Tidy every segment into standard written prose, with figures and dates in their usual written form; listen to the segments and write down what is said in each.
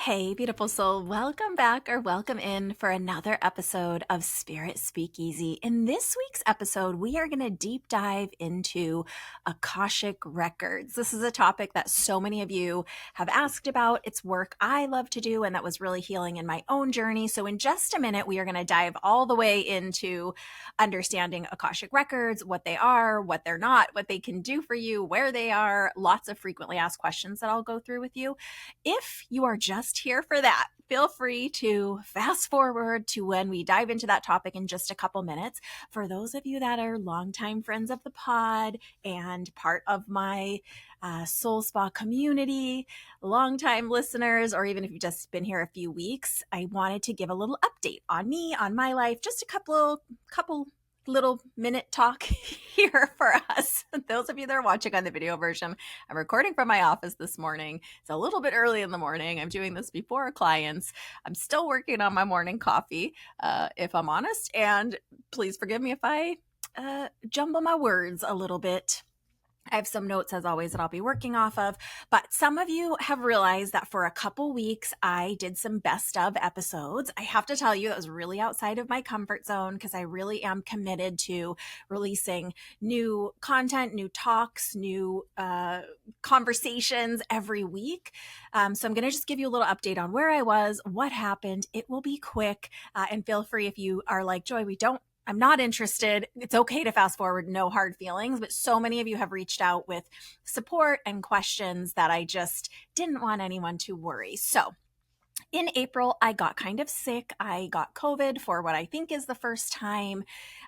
Hey, beautiful soul. Welcome back or welcome in for another episode of Spirit Speakeasy. In this week's episode, we are going to deep dive into Akashic Records. This is a topic that so many of you have asked about. It's work I love to do, and that was really healing in my own journey. So in just a minute, we are going to dive all the way into understanding Akashic Records, what they are, what they're not, what they can do for you, where they are, lots of frequently asked questions that I'll go through with you. If you are just here for that, feel free to fast forward to when we dive into that topic in just a couple minutes. For those of you that are longtime friends of the pod and part of my Soul Spa community, longtime listeners, or even if you've just been here a few weeks, I wanted to give a little update on me, on my life, just a couple little minute talk here for us. Those of you that are watching on the video version, I'm recording from my office this morning. It's a little bit early in the morning. I'm doing this before clients. I'm still working on my morning coffee, if I'm honest. And please forgive me if I jumble my words a little bit. I have some notes, as always, that I'll be working off of, but some of you have realized that for a couple weeks, I did some best of episodes. I have to tell you, that was really outside of my comfort zone because I really am committed to releasing new content, new talks, new conversations every week. So I'm going to just give you a little update on where I was, what happened. It will be quick, and feel free if you are like, Joy, I'm not interested. It's okay to fast forward, no hard feelings, but so many of you have reached out with support and questions that I just didn't want anyone to worry. So in April, I got kind of sick. I got COVID for what I think is the first time.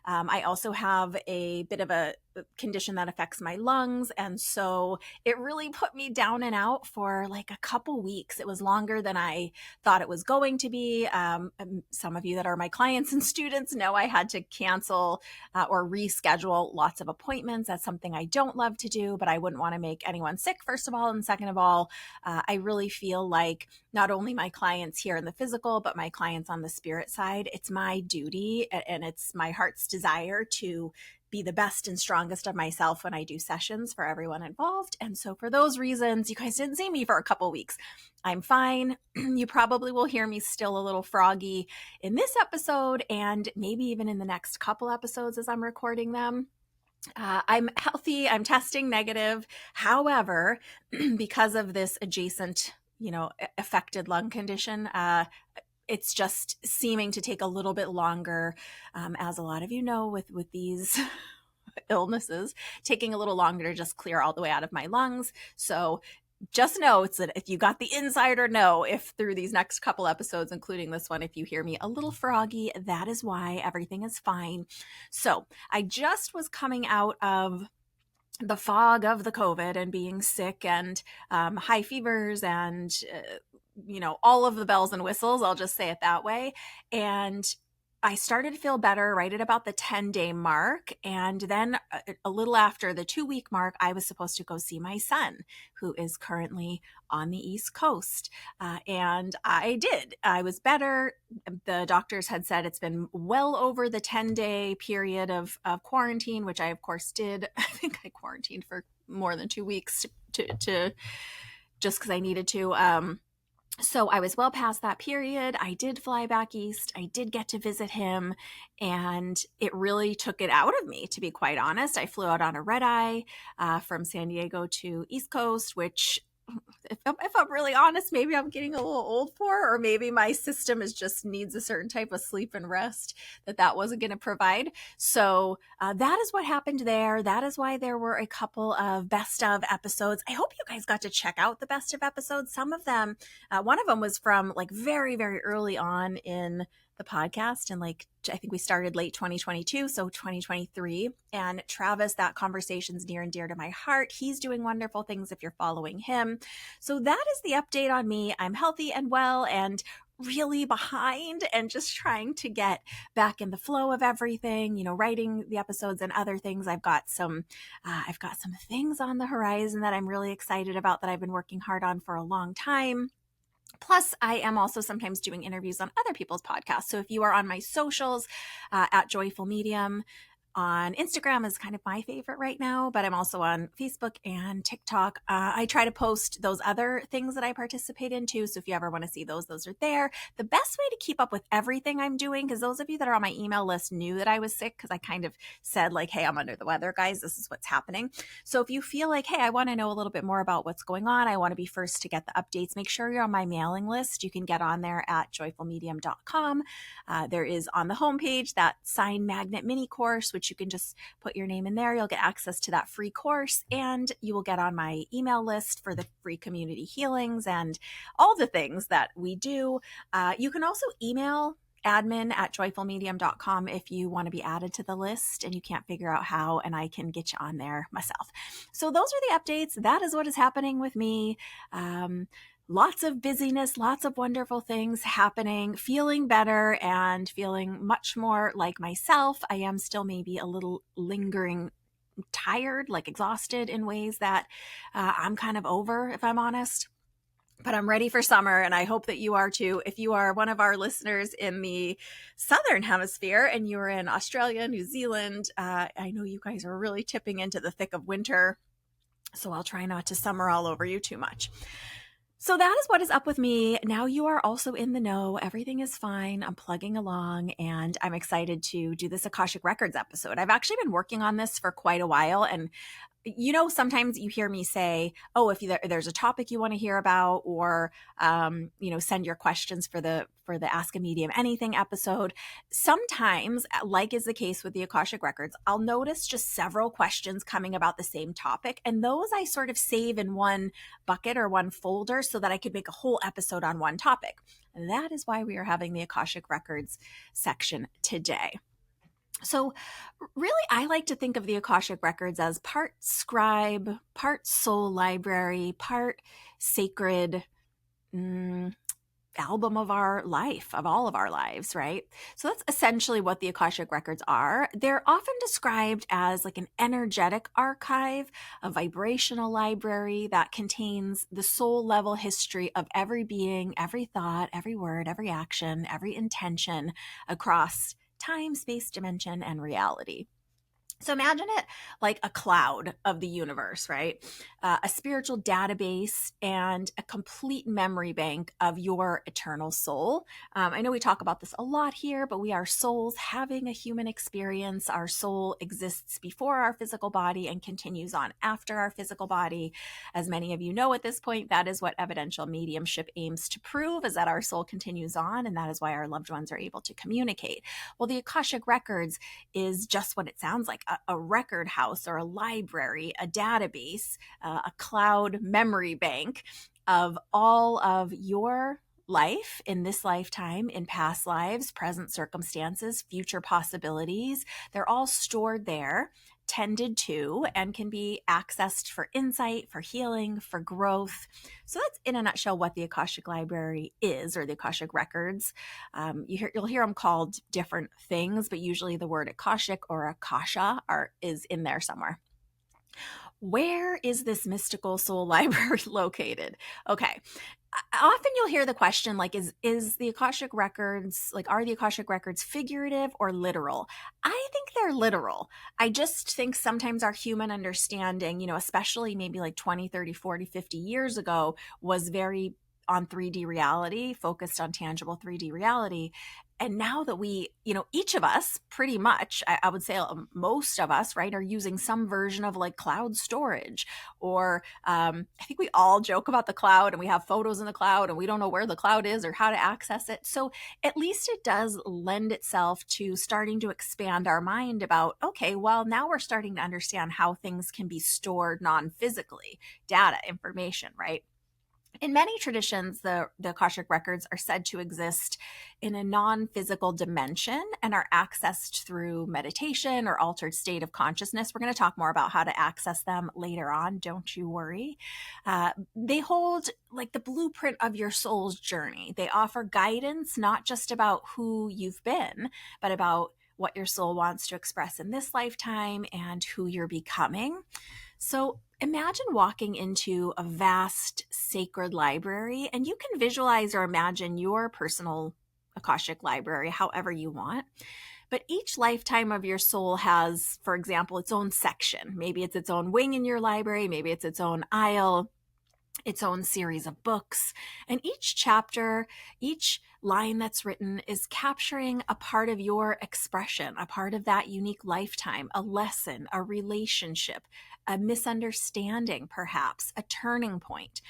I also have a bit of a condition that affects my lungs. And so it really put me down and out for like a couple weeks. It was longer than I thought it was going to be. Some of you that are my clients and students know I had to cancel or reschedule lots of appointments. That's something I don't love to do, but I wouldn't want to make anyone sick, first of all. And second of all, I really feel like not only my clients here in the physical, but my clients on the spirit side, it's my duty and it's my heart's desire to be the best and strongest of myself when I do sessions for everyone involved. And so for those reasons, you guys didn't see me for a couple weeks. I'm fine. You probably will hear me still a little froggy in this episode and maybe even in the next couple episodes as I'm recording them. I'm healthy. I'm testing negative. However, because of this adjacent, affected lung condition, it's just seeming to take a little bit longer, as a lot of you know, with these illnesses, taking a little longer to just clear all the way out of my lungs. So just know it's that if you got the insider know, if through these next couple episodes, including this one, if you hear me a little froggy, that is why. Everything is fine. So I just was coming out of the fog of the COVID and being sick and high fevers and all of the bells and whistles, I'll just say it that way. And I started to feel better right at about the 10-day mark. And then a little after the 2-week mark, I was supposed to go see my son, who is currently on the East Coast. And I did. I was better. The doctors had said it's been well over the 10-day period of quarantine, which I, of course, did. I think I quarantined for more than 2 weeks to just because I needed to. So I was well past that period. I did fly back east. I did get to visit him, and it really took it out of me, to be quite honest. I flew out on a red eye from San Diego to East Coast, which, if I'm really honest, maybe I'm getting a little old for, or maybe my system just needs a certain type of sleep and rest that wasn't going to provide. So that is what happened there. That is why there were a couple of best of episodes. I hope you guys got to check out the best of episodes. Some of them, one of them was from like very, very early on in the podcast, and like I think we started late 2022, so 2023. And Travis, that conversation's near and dear to my heart. He's doing wonderful things if you're following him. So that is the update on me. I'm healthy and well and really behind and just trying to get back in the flow of everything, writing the episodes and other things. I've got some things on the horizon that I'm really excited about that I've been working hard on for a long time. Plus, I am also sometimes doing interviews on other people's podcasts. So if you are on my socials at Joyful Medium, on Instagram is kind of my favorite right now, but I'm also on Facebook and TikTok. I try to post those other things that I participate in too. So if you ever want to see those are there. The best way to keep up with everything I'm doing, because those of you that are on my email list knew that I was sick, because I kind of said like, hey, I'm under the weather, guys. This is what's happening. So if you feel like, hey, I want to know a little bit more about what's going on, I want to be first to get the updates, make sure you're on my mailing list. You can get on there at joyfulmedium.com. There is on the homepage that sign magnet mini course, which you can just put your name in there. You'll get access to that free course, and you will get on my email list for the free community healings and all the things that we do. You can also email admin@joyfulmedium.com if you want to be added to the list and you can't figure out how, and I can get you on there myself. So those are the updates. That is what is happening with me. Lots of busyness, lots of wonderful things happening, feeling better and feeling much more like myself. I am still maybe a little lingering tired, like exhausted in ways that I'm kind of over, if I'm honest. But I'm ready for summer, and I hope that you are too. If you are one of our listeners in the Southern Hemisphere and you're in Australia, New Zealand, I know you guys are really tipping into the thick of winter, so I'll try not to summer all over you too much. So that is what is up with me. Now you are also in the know. Everything is fine. I'm plugging along, and I'm excited to do this Akashic Records episode. I've actually been working on this for quite a while, and sometimes you hear me say, oh, if there's a topic you want to hear about, or, send your questions for the Ask a Medium Anything episode. Sometimes, like is the case with the Akashic Records, I'll notice just several questions coming about the same topic. And those I sort of save in one bucket or one folder so that I could make a whole episode on one topic. And that is why we are having the Akashic Records section today. So really, I like to think of the Akashic Records as part scribe, part soul library, part sacred album of our life, of all of our lives, right? So that's essentially what the Akashic Records are. They're often described as like an energetic archive, a vibrational library that contains the soul level history of every being, every thought, every word, every action, every intention across time, space, dimension, and reality. So imagine it like a cloud of the universe, right? A spiritual database and a complete memory bank of your eternal soul. I know we talk about this a lot here, but we are souls having a human experience. Our soul exists before our physical body and continues on after our physical body. As many of you know at this point, that is what evidential mediumship aims to prove, is that our soul continues on, and that is why our loved ones are able to communicate. Well, the Akashic Records is just what it sounds like. A record house or a library, a database, a cloud memory bank of all of your life in this lifetime, in past lives, present circumstances, future possibilities. They're all stored there, tended to, and can be accessed for insight, for healing, for growth. So that's in a nutshell what the Akashic Library is, or the Akashic Records. You'll hear them called different things, but usually the word Akashic or Akasha is in there somewhere. Where is this mystical soul library located? Okay. Often you'll hear the question, like, is the Akashic Records, like, are the Akashic Records figurative or literal? I think they're literal. I just think sometimes our human understanding, especially maybe like 20, 30, 40, 50 years ago, was very on 3D reality, focused on tangible 3D reality. And now that we, each of us pretty much, I would say most of us, right, are using some version of like cloud storage, or I think we all joke about the cloud, and we have photos in the cloud and we don't know where the cloud is or how to access it. So at least it does lend itself to starting to expand our mind about, okay, well, now we're starting to understand how things can be stored non-physically, data, information, right? In many traditions, the Akashic Records are said to exist in a non-physical dimension and are accessed through meditation or altered state of consciousness. We're going to talk more about how to access them later on. Don't you worry. They hold like the blueprint of your soul's journey. They offer guidance, not just about who you've been, but about what your soul wants to express in this lifetime and who you're becoming. So imagine walking into a vast sacred library, and you can visualize or imagine your personal Akashic library however you want. But each lifetime of your soul has, for example, its own section. Maybe it's its own wing in your library, maybe it's its own aisle, its own series of books. And each chapter, each line that's written is capturing a part of your expression, a part of that unique lifetime, a lesson, a relationship, a misunderstanding, perhaps, a turning point.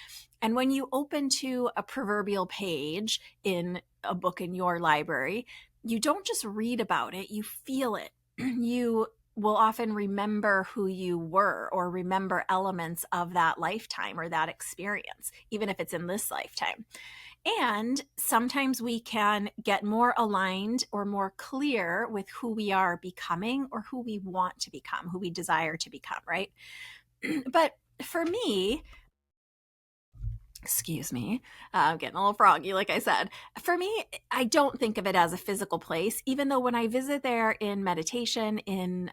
And when you open to a proverbial page in a book in your library, you don't just read about it, you feel it. You will often remember who you were or remember elements of that lifetime or that experience, even if it's in this lifetime. And sometimes we can get more aligned or more clear with who we are becoming or who we want to become, who we desire to become, right? But for me, excuse me, I'm getting a little froggy, like I said. For me, I don't think of it as a physical place, even though when I visit there in meditation, in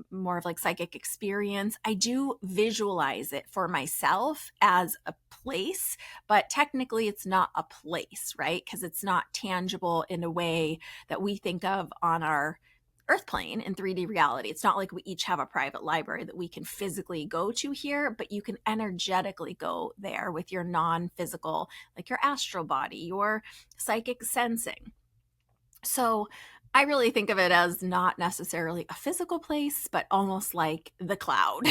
more of like psychic experience, I do visualize it for myself as a place, but technically it's not a place, right? Because it's not tangible in a way that we think of on our earth plane in 3D reality. It's not like we each have a private library that we can physically go to here, but you can energetically go there with your non-physical, like your astral body, your psychic sensing. So I really think of it as not necessarily a physical place, but almost like the cloud.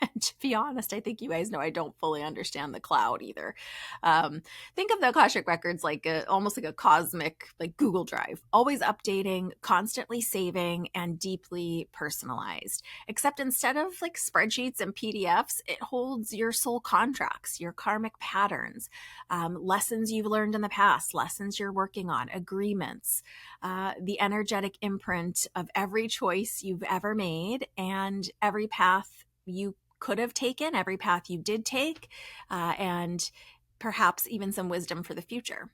And to be honest, I think you guys know I don't fully understand the cloud either. Think of the Akashic Records like almost like a cosmic, like Google Drive, always updating, constantly saving, and deeply personalized. Except instead of like spreadsheets and PDFs, it holds your soul contracts, your karmic patterns, lessons you've learned in the past, lessons you're working on, agreements, the energetic imprint of every choice you've ever made and every path you could have taken, every path you did take, and perhaps even some wisdom for the future.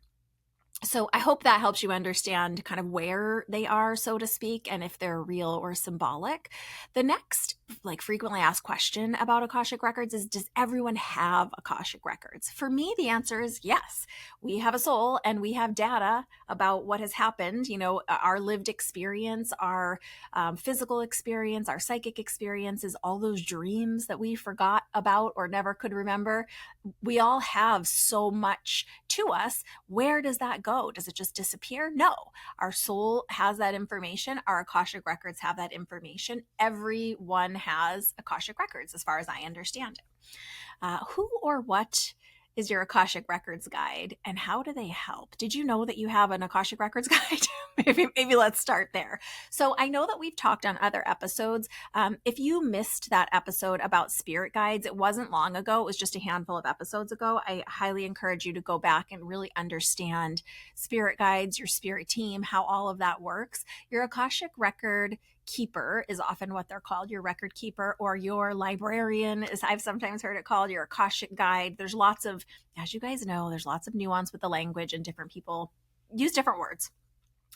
So I hope that helps you understand kind of where they are, so to speak, and if they're real or symbolic. The next, like, frequently asked question about Akashic Records is, does everyone have Akashic Records? For me, the answer is yes. We have a soul and we have data about what has happened, you know, our lived experience, our physical experience, our psychic experiences, all those dreams that we forgot about or never could remember. We all have so much to us. Where does that go? Does it just disappear? No. Our soul has that information. Our Akashic Records have that information. Everyone has Akashic Records, as far as I understand it. Who or what is your Akashic Records guide, and how do they help? Did you know that you have an Akashic Records guide? maybe let's start there. So I know that we've talked on other episodes. If you missed that episode about spirit guides, it wasn't long ago. It was just a handful of episodes ago. I highly encourage you to go back and really understand spirit guides, your spirit team, how all of that works. Your Akashic Record keeper is often what they're called, your record keeper, or your librarian, as I've sometimes heard it called, your Akashic guide. There's lots of, as you guys know, there's lots of nuance with the language and different people use different words.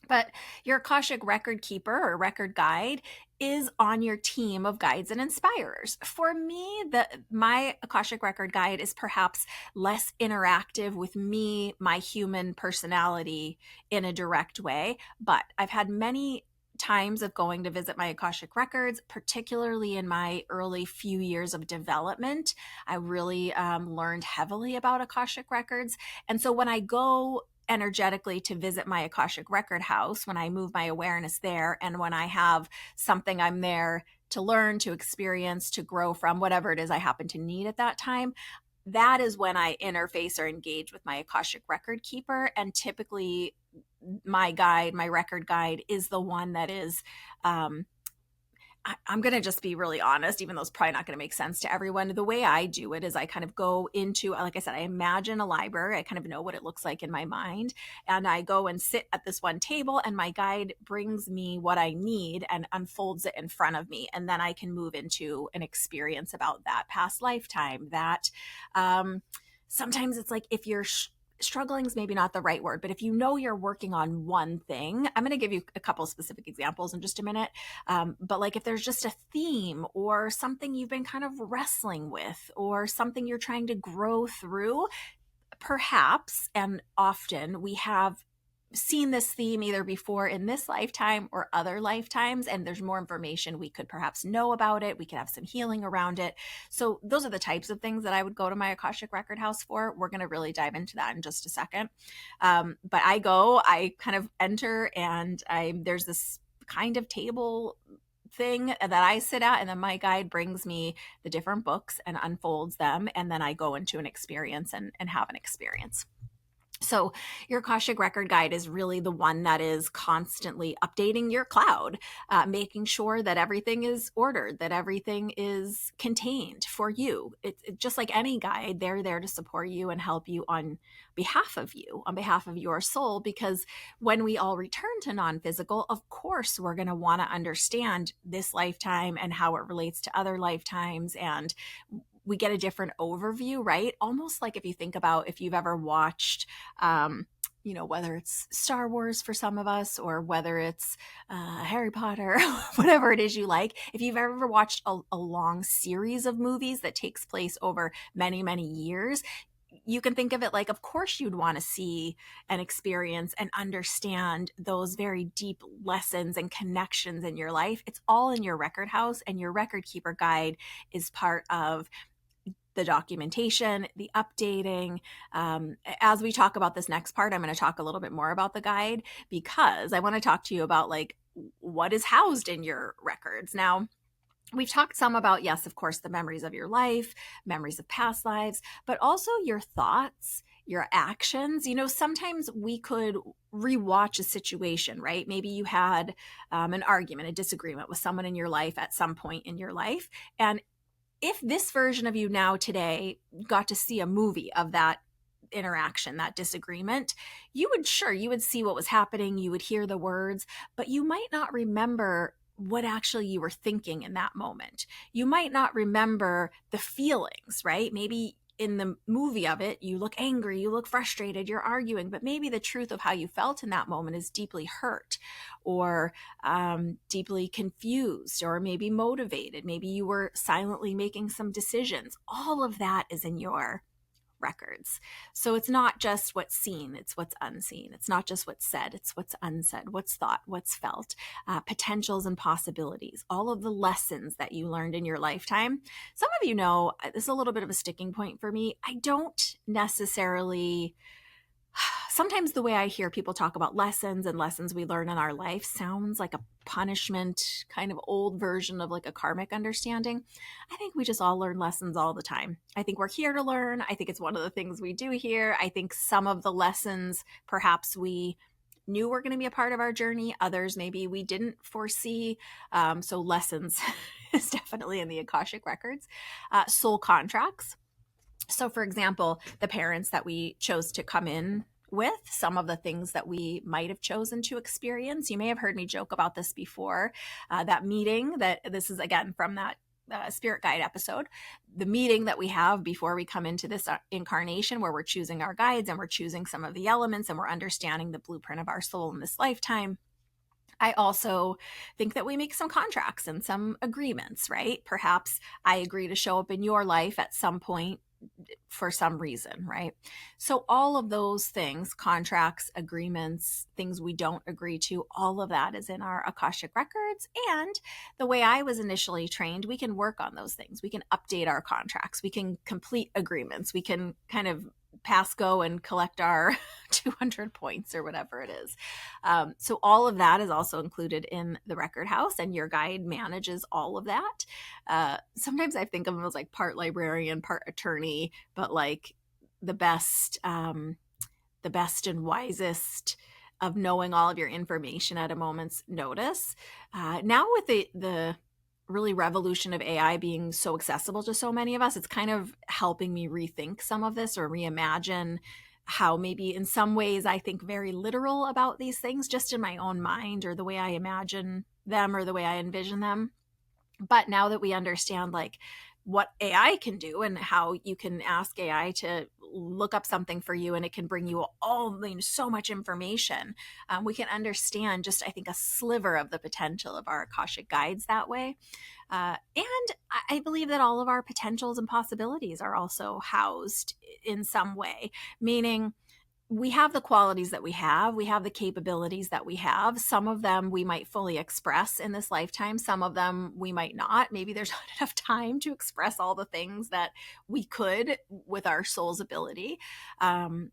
But your Akashic record keeper or record guide is on your team of guides and inspirers. For me, my Akashic record guide is perhaps less interactive with me, my human personality, in a direct way. But I've had many times of going to visit my Akashic Records, particularly in my early few years of development. I really learned heavily about Akashic Records. And so when I go energetically to visit my Akashic Record house, when I move my awareness there, and when I have something I'm there to learn, to experience, to grow from, whatever it is I happen to need at that time, that is when I interface or engage with my Akashic Record keeper. And typically my guide, my record guide, is the one that is I'm going to just be really honest, even though it's probably not going to make sense to everyone. The way I do it is I kind of go into, like I said, I imagine a library. I kind of know what it looks like in my mind. And I go and sit at this one table, and my guide brings me what I need and unfolds it in front of me. And then I can move into an experience about that past lifetime. That sometimes it's like, if you're struggling is maybe not the right word, but if you know you're working on one thing, I'm going to give you a couple of specific examples in just a minute. But like if there's just a theme or something you've been kind of wrestling with or something you're trying to grow through, perhaps, and often we have seen this theme either before in this lifetime or other lifetimes, and there's more information we could perhaps know about it. We could have some healing around it. So those are the types of things that I would go to my Akashic Record house for. We're going to really dive into that in just a second. But I kind of enter, and there's this kind of table thing that I sit at, and then my guide brings me the different books and unfolds them, and then I go into an experience and have an experience. So your Akashic Record Guide is really the one that is constantly updating your cloud, making sure that everything is ordered, that everything is contained for you. It's just like any guide, they're there to support you and help you, on behalf of your soul, because when we all return to non-physical, of course, we're going to want to understand this lifetime and how it relates to other lifetimes, and we get a different overview, right? Almost like if you think about, if you've ever watched, whether it's Star Wars for some of us, or whether it's Harry Potter, whatever it is you like. If you've ever watched a long series of movies that takes place over many, many years, you can think of it like, of course, you'd want to see and experience and understand those very deep lessons and connections in your life. It's all in your record house, and your record keeper guide is part of the documentation, the updating. As we talk about this next part, I'm going to talk a little bit more about the guide, because I want to talk to you about like what is housed in your records. Now, we've talked some about, yes, of course, the memories of your life, memories of past lives, but also your thoughts, your actions. Sometimes we could rewatch a situation, right? Maybe you had an argument, a disagreement with someone in your life at some point in your life. And if this version of you now today got to see a movie of that interaction, that disagreement, you would see what was happening, you would hear the words, but you might not remember what actually you were thinking in that moment. You might not remember the feelings, right? Maybe in the movie of it, you look angry, you look frustrated, you're arguing, but maybe the truth of how you felt in that moment is deeply hurt, or deeply confused, or maybe motivated. Maybe you were silently making some decisions. All of that is in your records. So it's not just what's seen, it's what's unseen. It's not just what's said, it's what's unsaid, what's thought, what's felt, potentials and possibilities, all of the lessons that you learned in your lifetime. Some of you know, this is a little bit of a sticking point for me. I don't necessarily, sometimes the way I hear people talk about lessons and lessons we learn in our life sounds like a punishment, kind of old version of like a karmic understanding. I think we just all learn lessons all the time. I think we're here to learn. I think it's one of the things we do here. I think some of the lessons perhaps we knew were going to be a part of our journey. Others maybe we didn't foresee. So lessons is definitely in the Akashic Records. Soul contracts. So for example, the parents that we chose to come in with, some of the things that we might have chosen to experience. You may have heard me joke about this before. That meeting, that this is again from that spirit guide episode, the meeting that we have before we come into this incarnation, where we're choosing our guides and we're choosing some of the elements and we're understanding the blueprint of our soul in this lifetime. I also think that we make some contracts and some agreements, right? Perhaps I agree to show up in your life at some point for some reason, right? So all of those things, contracts, agreements, things we don't agree to, all of that is in our Akashic Records. And the way I was initially trained, we can work on those things. We can update our contracts. We can complete agreements. We can kind of pass go and collect our 200 points or whatever it is. So all of that is also included in the record house, and your guide manages all of that. Sometimes I think of them as like part librarian, part attorney, but like the best and wisest of knowing all of your information at a moment's notice. Now with the really revolution of AI being so accessible to so many of us, it's kind of helping me rethink some of this, or reimagine how maybe in some ways I think very literal about these things just in my own mind, or the way I imagine them, or the way I envision them. But now that we understand like what AI can do, and how you can ask AI to look up something for you and it can bring you so much information, we can understand just, I think, a sliver of the potential of our Akashic guides that way. And I believe that all of our potentials and possibilities are also housed in some way, meaning we have the qualities that we have the capabilities that we have. Some of them we might fully express in this lifetime, some of them we might not. Maybe there's not enough time to express all the things that we could with our soul's ability. Um,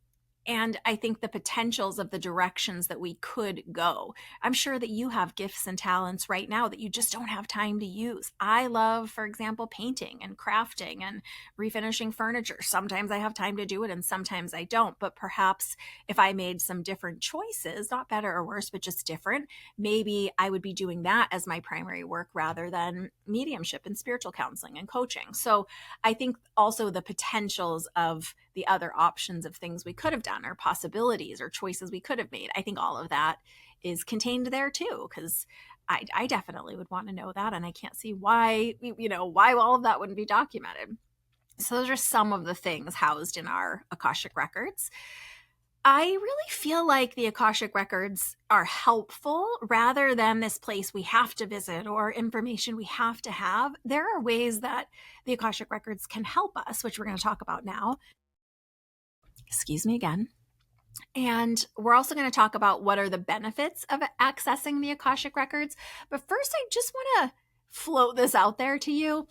and I think the potentials of the directions that we could go. I'm sure that you have gifts and talents right now that you just don't have time to use. I love, for example, painting and crafting and refinishing furniture. Sometimes I have time to do it and sometimes I don't. But perhaps if I made some different choices, not better or worse, but just different, maybe I would be doing that as my primary work rather than mediumship and spiritual counseling and coaching. So I think also the potentials of the other options of things we could have done or possibilities or choices we could have made. I think all of that is contained there too, because I definitely would want to know that. And I can't see why, why all of that wouldn't be documented. So those are some of the things housed in our Akashic records. I really feel like the Akashic records are helpful rather than this place we have to visit or information we have to have. There are ways that the Akashic records can help us, which we're going to talk about now. Excuse me again. And we're also going to talk about what are the benefits of accessing the Akashic records. But first, I just want to float this out there to you.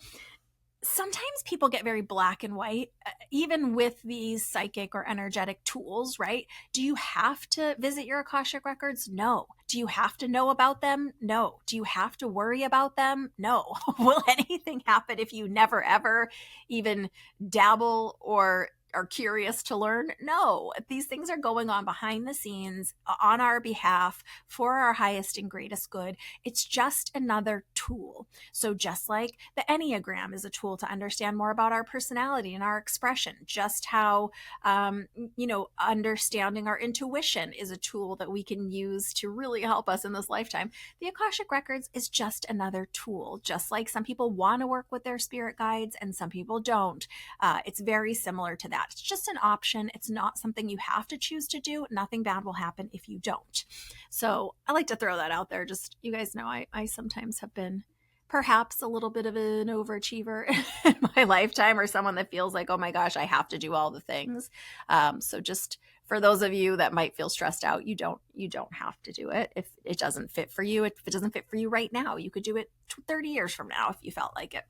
Sometimes people get very black and white, even with these psychic or energetic tools, right? Do you have to visit your Akashic records? No. Do you have to know about them? No. Do you have to worry about them? No. Will anything happen if you never ever even dabble or are curious to learn? No. These things are going on behind the scenes on our behalf for our highest and greatest good. It's just another tool. So just like the Enneagram is a tool to understand more about our personality and our expression, just how, understanding our intuition is a tool that we can use to really help us in this lifetime. The Akashic Records is just another tool, just like some people want to work with their spirit guides and some people don't. It's very similar to that. It's just an option. It's not something you have to choose to do. Nothing bad will happen if you don't. So I like to throw that out there. Just, you guys know, I sometimes have been perhaps a little bit of an overachiever in my lifetime, or someone that feels like, oh my gosh, I have to do all the things. So just for those of you that might feel stressed out, you don't have to do it. If it doesn't fit for you, if it doesn't fit for you right now, you could do it 30 years from now if you felt like it.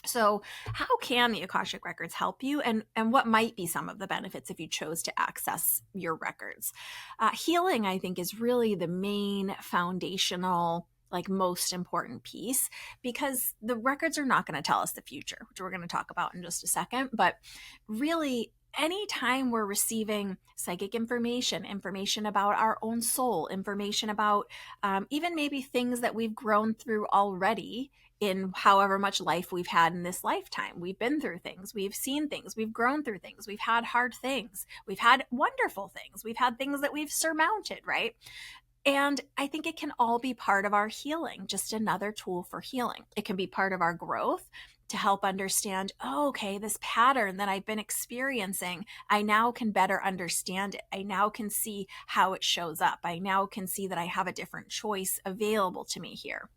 So how can the Akashic records help you, and what might be some of the benefits if you chose to access your records? Healing, I think, is really the main foundational, like most important piece, because the records are not going to tell us the future, which we're going to talk about in just a second. But really, anytime we're receiving psychic information about our own soul, information about even maybe things that we've grown through already in however much life we've had in this lifetime. We've been through things, we've seen things, we've grown through things, we've had hard things, we've had wonderful things, we've had things that we've surmounted, right? And I think it can all be part of our healing, just another tool for healing. It can be part of our growth to help understand, oh, okay, this pattern that I've been experiencing, I now can better understand it. I now can see how it shows up. I now can see that I have a different choice available to me here.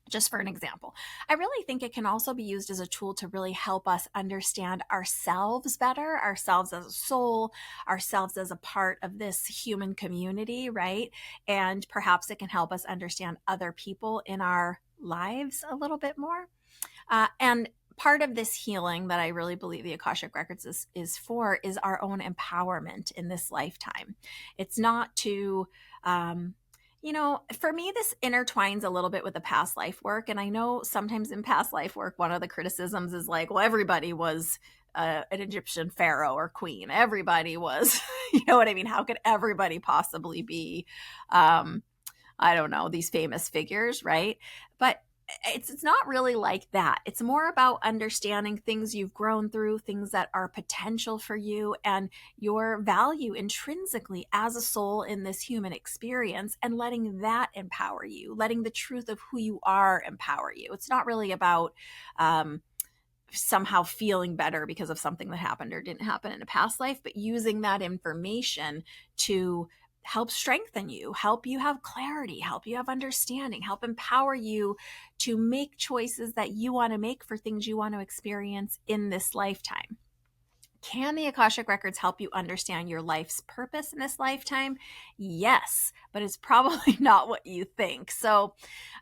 Just for an example, I really think it can also be used as a tool to really help us understand ourselves better, ourselves as a soul, ourselves as a part of this human community, right? And perhaps it can help us understand other people in our lives a little bit more. And part of this healing that I really believe the Akashic Records is for is our own empowerment in this lifetime. It's not to, for me, this intertwines a little bit with the past life work. And I know sometimes in past life work, one of the criticisms is like, well, everybody was an Egyptian pharaoh or queen. Everybody was, you know what I mean? How could everybody possibly be, I don't know, these famous figures, right? But it's not really like that. It's more about understanding things you've grown through, things that are potential for you, and your value intrinsically as a soul in this human experience, and letting that empower you, letting the truth of who you are empower you. It's not really about somehow feeling better because of something that happened or didn't happen in a past life, but using that information to help strengthen you, help you have clarity, help you have understanding, help empower you to make choices that you want to make for things you want to experience in this lifetime. Can the Akashic Records help you understand your life's purpose in this lifetime? Yes, but it's probably not what you think. So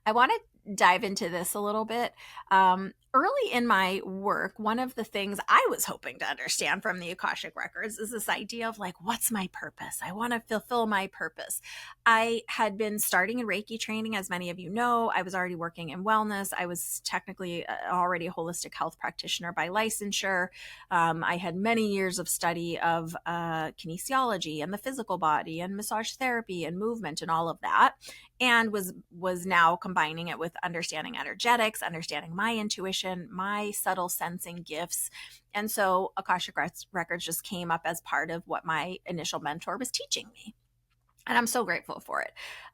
I want to dive into this a little bit. Early in my work, one of the things I was hoping to understand from the Akashic Records is this idea of like, what's my purpose? I want to fulfill my purpose. I had been starting in Reiki training, as many of you know. I was already working in wellness. I was technically already a holistic health practitioner by licensure. I had many years of study of kinesiology and the physical body and massage therapy and movement and all of that, and was now combining it with understanding energetics, understanding my intuition, my subtle sensing gifts. And so Akashic Records just came up as part of what my initial mentor was teaching me. And I'm so grateful for it.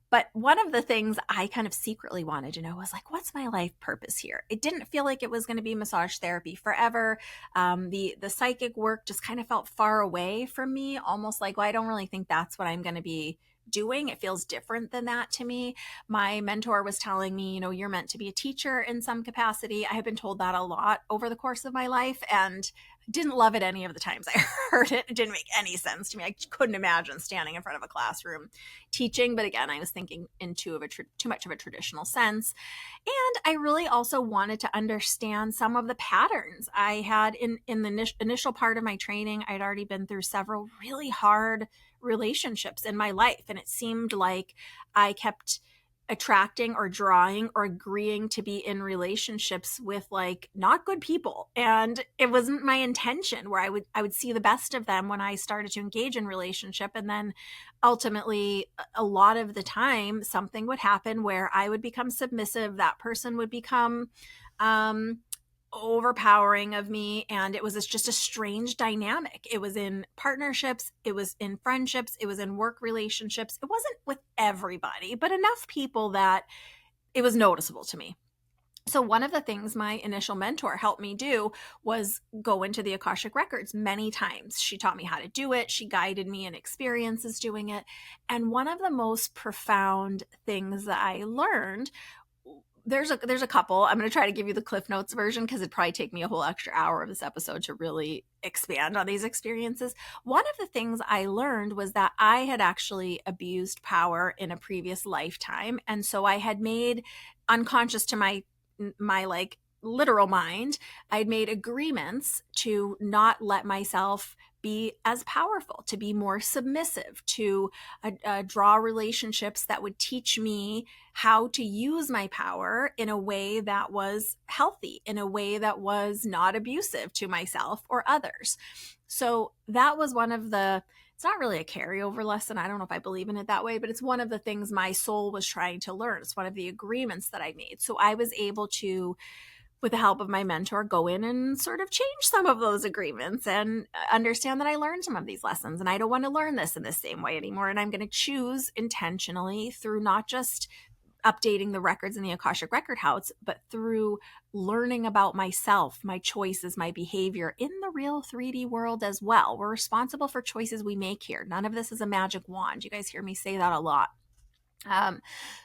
But one of the things I kind of secretly wanted to know was like, what's my life purpose here? It didn't feel like it was going to be massage therapy forever. The psychic work just kind of felt far away from me, almost like, well, I don't really think that's what I'm going to be doing. It feels different than that to me. My mentor was telling me, you're meant to be a teacher in some capacity. I have been told that a lot over the course of my life, and didn't love it any of the times I heard it. It didn't make any sense to me. I couldn't imagine standing in front of a classroom teaching. But again, I was thinking in too much of a traditional sense. And I really also wanted to understand some of the patterns I had in the initial part of my training. I'd already been through several really hard relationships in my life. And it seemed like I kept attracting or drawing or agreeing to be in relationships with like not good people, and it wasn't my intention, where I would see the best of them when I started to engage in relationship, and then ultimately a lot of the time something would happen where I would become submissive, that person would become overpowering of me, and it was just a strange dynamic. It was in partnerships, it was in friendships, it was in work relationships. It wasn't with everybody, but enough people that it was noticeable to me. So one of the things my initial mentor helped me do was go into the Akashic Records many times. She taught me how to do it. She guided me in experiences doing it. And one of the most profound things that I learned, there's a couple. I'm going to try to give you the Cliff Notes version because it'd probably take me a whole extra hour of this episode to really expand on these experiences. One of the things I learned was that I had actually abused power in a previous lifetime. And so I had made, unconscious to my like literal mind, I'd made agreements to not let myself be as powerful, to be more submissive, to draw relationships that would teach me how to use my power in a way that was healthy, in a way that was not abusive to myself or others. So that was one of the, it's not really a carryover lesson. I don't know if I believe in it that way, but it's one of the things my soul was trying to learn. It's one of the agreements that I made. So I was able to, with the help of my mentor, go in and sort of change some of those agreements and understand that I learned some of these lessons and I don't want to learn this in the same way anymore. And I'm going to choose intentionally, through not just updating the records in the Akashic Record House, but through learning about myself, my choices, my behavior in the real 3D world as well. We're responsible for choices we make here. None of this is a magic wand. You guys hear me say that a lot.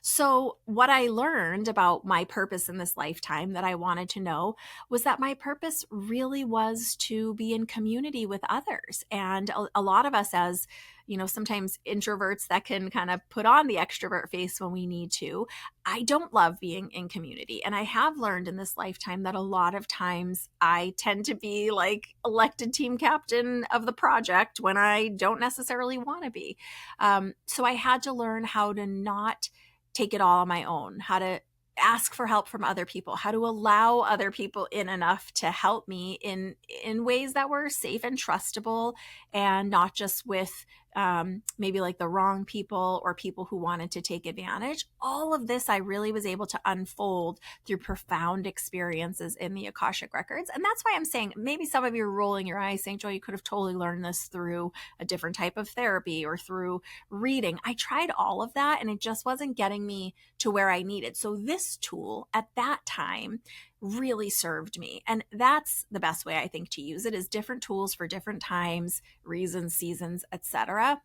So what I learned about my purpose in this lifetime that I wanted to know was that my purpose really was to be in community with others. And a lot of us, as sometimes introverts that can kind of put on the extrovert face when we need to, I don't love being in community. And I have learned in this lifetime that a lot of times I tend to be like elected team captain of the project when I don't necessarily want to be. So I had to learn how to not take it all on my own, how to ask for help from other people, how to allow other people in enough to help me in ways that were safe and trustable, and not just with maybe like the wrong people or people who wanted to take advantage. All of this I really was able to unfold through profound experiences in the Akashic Records. And that's why I'm saying, maybe some of you are rolling your eyes saying, Joy, you could have totally learned this through a different type of therapy or through reading. I tried all of that and it just wasn't getting me to where I needed. So this tool at that time really served me. And that's the best way I think to use it, is different tools for different times, reasons, seasons, etc.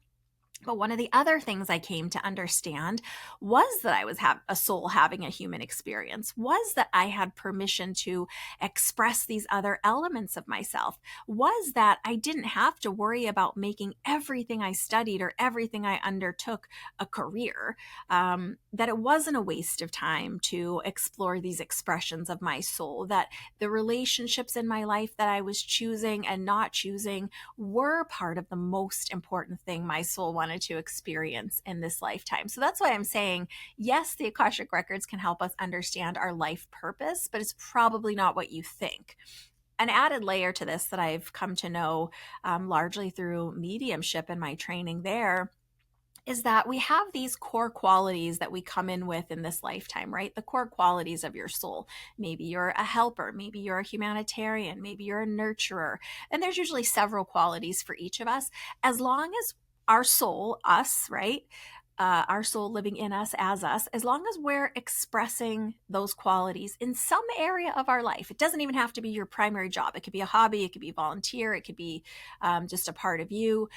But one of the other things I came to understand was that I was a soul having a human experience, was that I had permission to express these other elements of myself, was that I didn't have to worry about making everything I studied or everything I undertook a career, that it wasn't a waste of time to explore these expressions of my soul, that the relationships in my life that I was choosing and not choosing were part of the most important thing my soul wanted to experience in this lifetime. So that's why I'm saying, yes, the Akashic Records can help us understand our life purpose, but it's probably not what you think. An added layer to this that I've come to know largely through mediumship and my training there is that we have these core qualities that we come in with in this lifetime, right? The core qualities of your soul. Maybe you're a helper, maybe you're a humanitarian, maybe you're a nurturer. And there's usually several qualities for each of us. As long as our soul, us, right? Our soul living in us as us, as long as we're expressing those qualities in some area of our life. It doesn't even have to be your primary job. It could be a hobby, it could be volunteer, it could be just a part of you.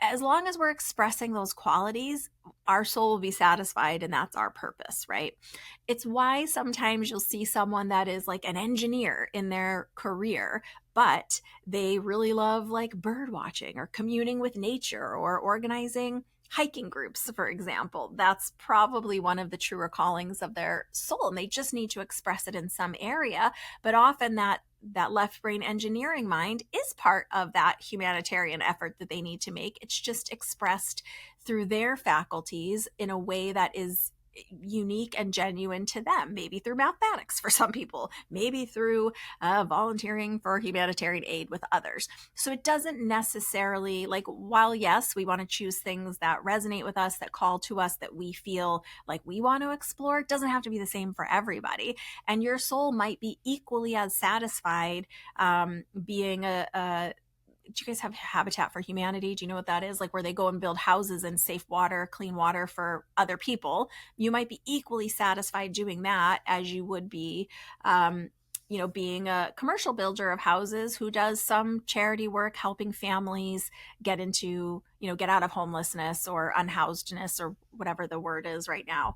As long as we're expressing those qualities, our soul will be satisfied, and that's our purpose, right? It's why sometimes you'll see someone that is like an engineer in their career, but they really love like bird watching or communing with nature or organizing hiking groups, for example. That's probably one of the truer callings of their soul, and they just need to express it in some area. But often that left brain engineering mind is part of that humanitarian effort that they need to make. It's just expressed through their faculties in a way that is unique and genuine to them, maybe through mathematics for some people, maybe through volunteering for humanitarian aid with others. So it doesn't necessarily, like, while yes, we want to choose things that resonate with us, that call to us, that we feel like we want to explore, it doesn't have to be the same for everybody. And your soul might be equally as satisfied being a do you guys have Habitat for Humanity? Do you know what that is? Like where they go and build houses and safe water, clean water for other people. You might be equally satisfied doing that as you would be, being a commercial builder of houses who does some charity work, helping families get into, get out of homelessness or unhousedness or whatever the word is right now.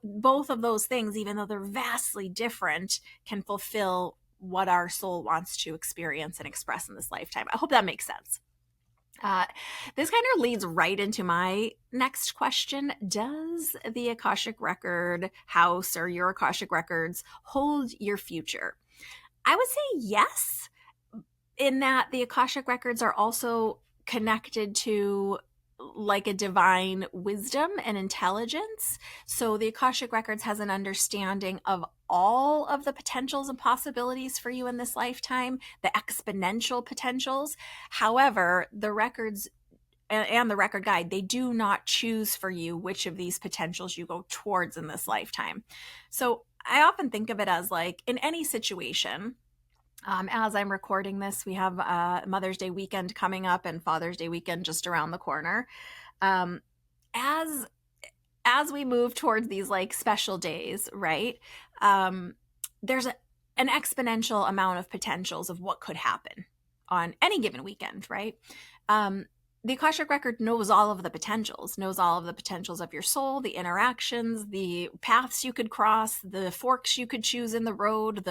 Both of those things, even though they're vastly different, can fulfill what our soul wants to experience and express in this lifetime. I hope that makes sense. This kind of leads right into my next question. Does the Akashic Record house or your Akashic Records hold your future? I would say yes, in that the Akashic Records are also connected to like a divine wisdom and intelligence. So the Akashic Records has an understanding of all of the potentials and possibilities for you in this lifetime, the exponential potentials. However, the records and the record guide, they do not choose for you which of these potentials you go towards in this lifetime. So I often think of it as like in any situation, as I'm recording this, we have Mother's Day weekend coming up and Father's Day weekend just around the corner. As we move towards these like special days, right? There's an exponential amount of potentials of what could happen on any given weekend, right? The Akashic Record knows all of the potentials, of your soul, the interactions, the paths you could cross, the forks you could choose in the road,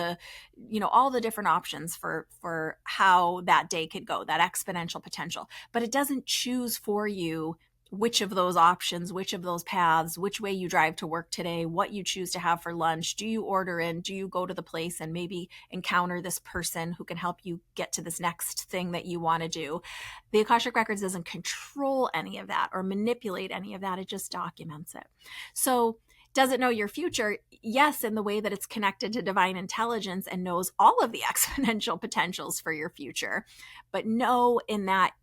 all the different options for how that day could go, that exponential potential. But it doesn't choose for you which of those options, which of those paths, which way you drive to work today, what you choose to have for lunch. Do you order in? Do you go to the place and maybe encounter this person who can help you get to this next thing that you want to do? The Akashic Records doesn't control any of that or manipulate any of that. It just documents it. So does it know your future? Yes, in the way that it's connected to divine intelligence and knows all of the exponential potentials for your future. But no, in that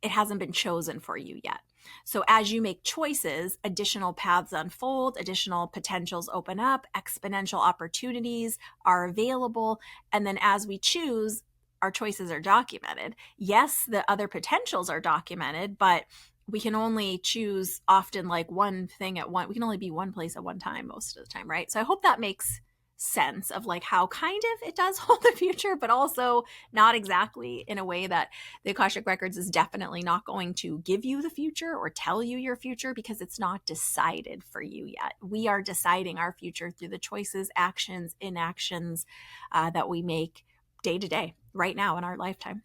it hasn't been chosen for you yet. So as you make choices, additional paths unfold, additional potentials open up, exponential opportunities are available. And then as we choose, our choices are documented. Yes, the other potentials are documented, but we can only choose often like one thing we can only be one place at one time most of the time, right? So I hope that makes sense of like how kind of it does hold the future, but also not exactly, in a way that the Akashic Records is definitely not going to give you the future or tell you your future, because it's not decided for you yet. We are deciding our future through the choices, actions, inactions that we make day to day right now in our lifetime.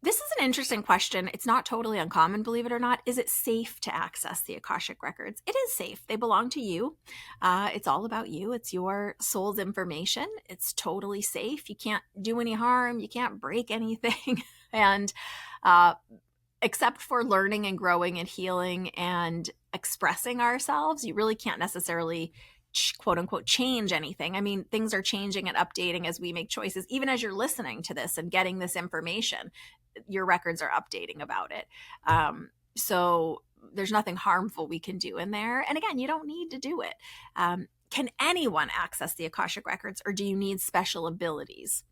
This is an interesting question. It's not totally uncommon, believe it or not. Is it safe to access the Akashic Records? It is safe. They belong to you. It's all about you. It's your soul's information. It's totally safe. You can't do any harm. You can't break anything. And except for learning and growing and healing and expressing ourselves, you really can't necessarily quote unquote change anything. I mean, things are changing and updating as we make choices. Even as you're listening to this and getting this information, your records are updating about it. So there's nothing harmful we can do in there. And again, you don't need to do it. Can anyone access the Akashic Records, or do you need special abilities?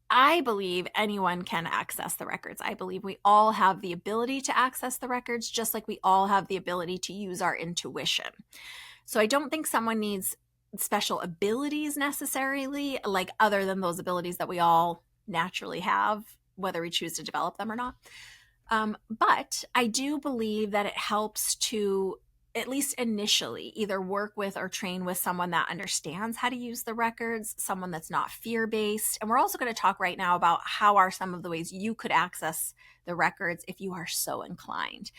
I believe anyone can access the records. I believe we all have the ability to access the records, just like we all have the ability to use our intuition. So I don't think someone needs special abilities necessarily, like other than those abilities that we all naturally have, whether we choose to develop them or not. But I do believe that it helps to, at least initially, either work with or train with someone that understands how to use the records, someone that's not fear-based. And we're also going to talk right now about how are some of the ways you could access the records if you are so inclined.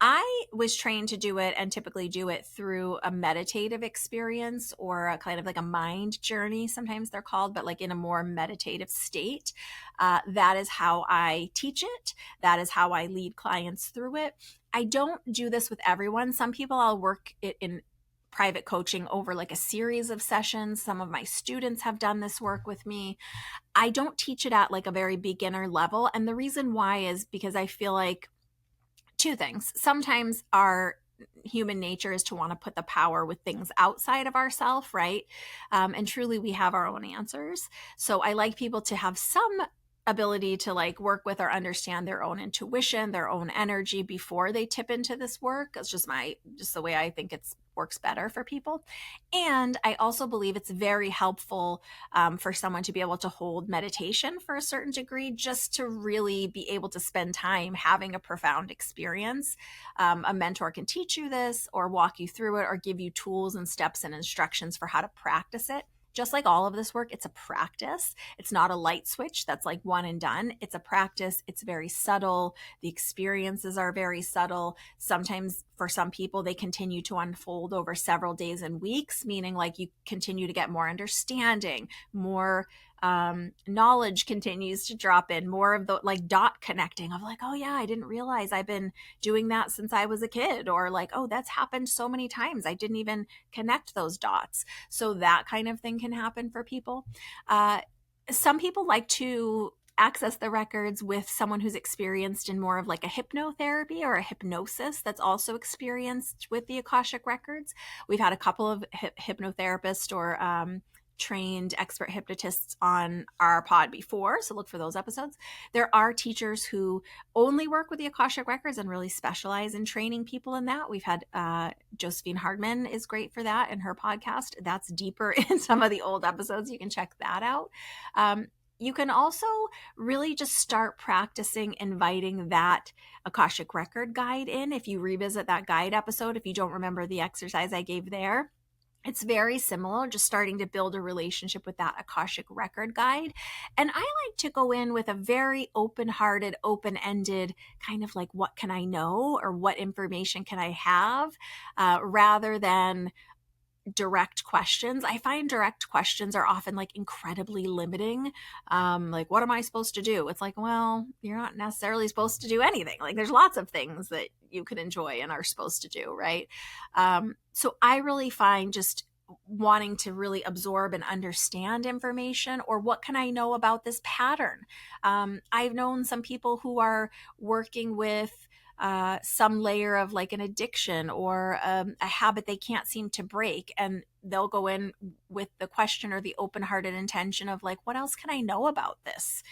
I was trained to do it and typically do it through a meditative experience, or a kind of like a mind journey, sometimes they're called, but like in a more meditative state. That is how I teach it. That is how I lead clients through it. I don't do this with everyone. Some people I'll work it in private coaching over like a series of sessions. Some of my students have done this work with me. I don't teach it at like a very beginner level. And the reason why is because I feel like two things. Sometimes our human nature is to want to put the power with things outside of ourselves, right? And truly, we have our own answers. So I like people to have some ability to like work with or understand their own intuition, their own energy before they tip into this work. It's just the way I think it's works better for people. And I also believe it's very helpful for someone to be able to hold meditation for a certain degree, just to really be able to spend time having a profound experience. A mentor can teach you this or walk you through it or give you tools and steps and instructions for how to practice it. Just like all of this work, it's a practice. It's not a light switch that's like one and done. It's a practice. It's very subtle. The experiences are very subtle. Sometimes for some people, they continue to unfold over several days and weeks, meaning like you continue to get more understanding, more knowledge continues to drop in, more of the like dot connecting of like, oh yeah, I didn't realize I've been doing that since I was a kid, or like, oh, that's happened so many times. I didn't even connect those dots. So that kind of thing can happen for people. Some people like to access the records with someone who's experienced in more of like a hypnotherapy or a hypnosis that's also experienced with the Akashic Records. We've had a couple of hypnotherapists or trained expert hypnotists on our pod before, so look for those episodes. There are teachers who only work with the Akashic Records and really specialize in training people in that. We've had Josephine Hardman is great for that in her podcast. That's deeper in some of the old episodes. You can check that out. You can also really just start practicing inviting that Akashic Record guide in. If you revisit that guide episode, if you don't remember the exercise I gave there, it's very similar, just starting to build a relationship with that Akashic Record guide. And I like to go in with a very open-hearted, open-ended kind of like, what can I know, or what information can I have, rather than direct questions. I find direct questions are often like incredibly limiting. Like, what am I supposed to do? It's like, well, you're not necessarily supposed to do anything. Like, there's lots of things that you can enjoy and are supposed to do, right? So I really find just wanting to really absorb and understand information, or what can I know about this pattern? I've known some people who are working with some layer of like an addiction or a habit they can't seem to break. And they'll go in with the question or the open-hearted intention of like, what else can I know about this?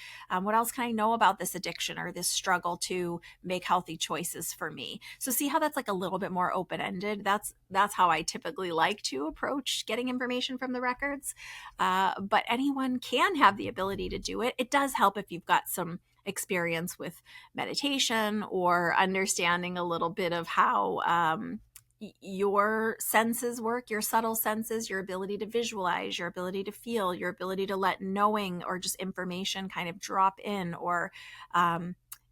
What else can I know about this addiction or this struggle to make healthy choices for me? So see how that's like a little bit more open-ended. That's how I typically like to approach getting information from the records. But anyone can have the ability to do it. It does help if you've got some experience with meditation or understanding a little bit of how your senses work, your subtle senses, your ability to visualize, your ability to feel, your ability to let knowing or just information kind of drop in or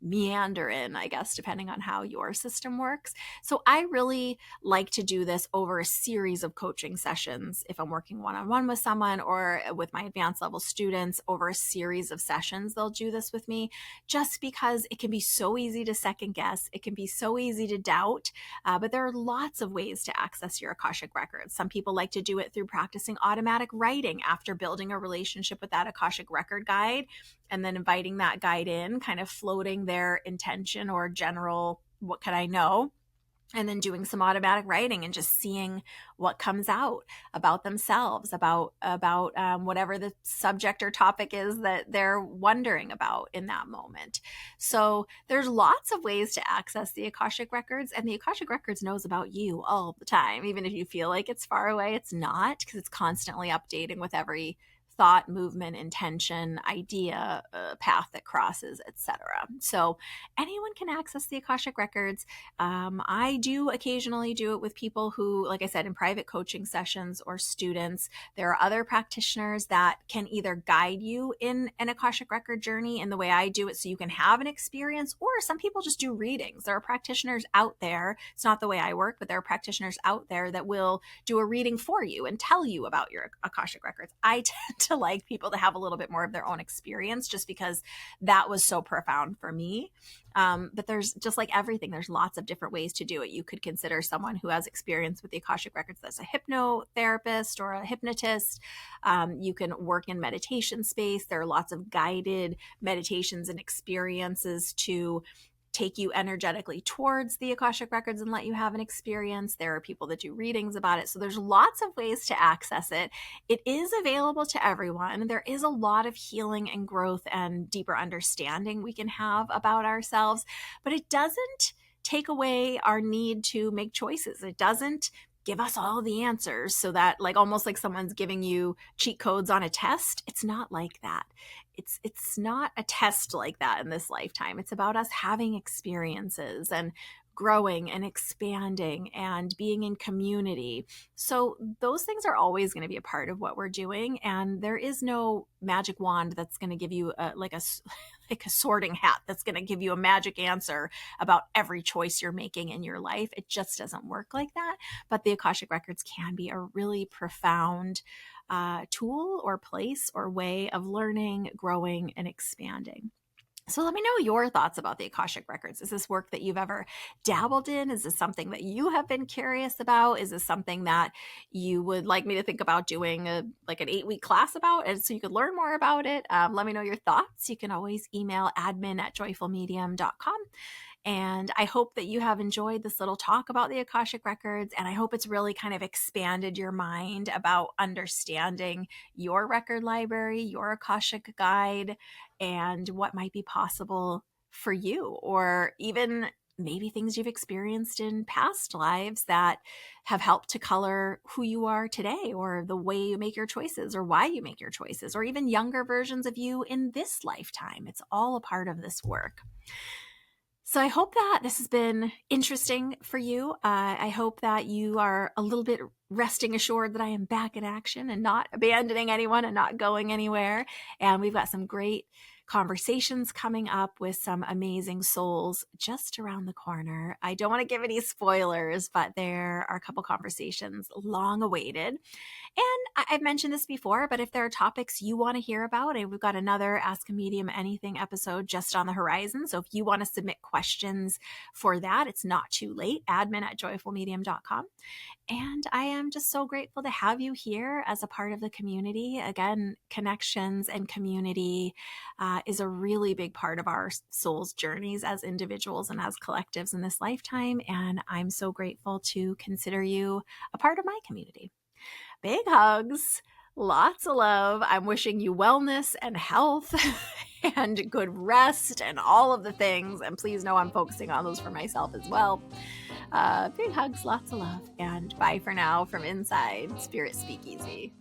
meander in, I guess, depending on how your system works. So I really like to do this over a series of coaching sessions. If I'm working one-on-one with someone or with my advanced level students, over a series of sessions, they'll do this with me just because it can be so easy to second guess. It can be so easy to doubt, but there are lots of ways to access your Akashic records. Some people like to do it through practicing automatic writing after building a relationship with that Akashic record guide, and then inviting that guide in, kind of floating their intention or general, what could I know? And then doing some automatic writing and just seeing what comes out about themselves, about whatever the subject or topic is that they're wondering about in that moment. So there's lots of ways to access the Akashic records, and the Akashic records knows about you all the time. Even if you feel like it's far away, it's not, because it's constantly updating with every thought, movement, intention, idea, path that crosses, etc. So anyone can access the Akashic records. I do occasionally do it with people who, like I said, in private coaching sessions or students. There are other practitioners that can either guide you in an Akashic record journey in the way I do it so you can have an experience, or some people just do readings. There are practitioners out there, it's not the way I work, but there are practitioners out there that will do a reading for you and tell you about your Akashic records. I tend to like people to have a little bit more of their own experience just because that was so profound for me. But there's, just like everything, there's lots of different ways to do it. You could consider someone who has experience with the Akashic records that's a hypnotherapist or a hypnotist. You can work in meditation space. There are lots of guided meditations and experiences to take you energetically towards the Akashic records and let you have an experience. There are people that do readings about it. So there's lots of ways to access it. It is available to everyone. There is a lot of healing and growth and deeper understanding we can have about ourselves, but it doesn't take away our need to make choices. It doesn't give us all the answers so that, like, almost like someone's giving you cheat codes on a test. It's not like that. It's not a test like that in this lifetime. It's about us having experiences and growing and expanding and being in community. So those things are always going to be a part of what we're doing. And there is no magic wand that's going to give you like a sorting hat that's going to give you a magic answer about every choice you're making in your life. It just doesn't work like that. But the Akashic records can be a really profound tool or place or way of learning, growing, and expanding. So let me know your thoughts about the Akashic records. Is this work that you've ever dabbled in? Is this something that you have been curious about? Is this something that you would like me to think about doing like an 8-week class about, and so you could learn more about it? Let me know your thoughts. You can always email admin@joyfulmedium.com. And I hope that you have enjoyed this little talk about the Akashic records. And I hope it's really kind of expanded your mind about understanding your record library, your Akashic guide, and what might be possible for you, or even maybe things you've experienced in past lives that have helped to color who you are today, or the way you make your choices, or why you make your choices, or even younger versions of you in this lifetime. It's all a part of this work. So I hope that this has been interesting for you. I hope that you are a little bit resting assured that I am back in action and not abandoning anyone and not going anywhere. And we've got some great conversations coming up with some amazing souls just around the corner. I don't want to give any spoilers, but there are a couple conversations long awaited. And I've mentioned this before, but if there are topics you want to hear about, we've got another Ask a Medium Anything episode just on the horizon. So if you want to submit questions for that, it's not too late. admin@joyfulmedium.com. And I am just so grateful to have you here as a part of the community. Again, connections and community is a really big part of our soul's journeys as individuals and as collectives in this lifetime. And I'm so grateful to consider you a part of my community. Big hugs, lots of love. I'm wishing you wellness and health and good rest and all of the things. And please know I'm focusing on those for myself as well. Big hugs, lots of love, and bye for now from inside Spirit Speakeasy.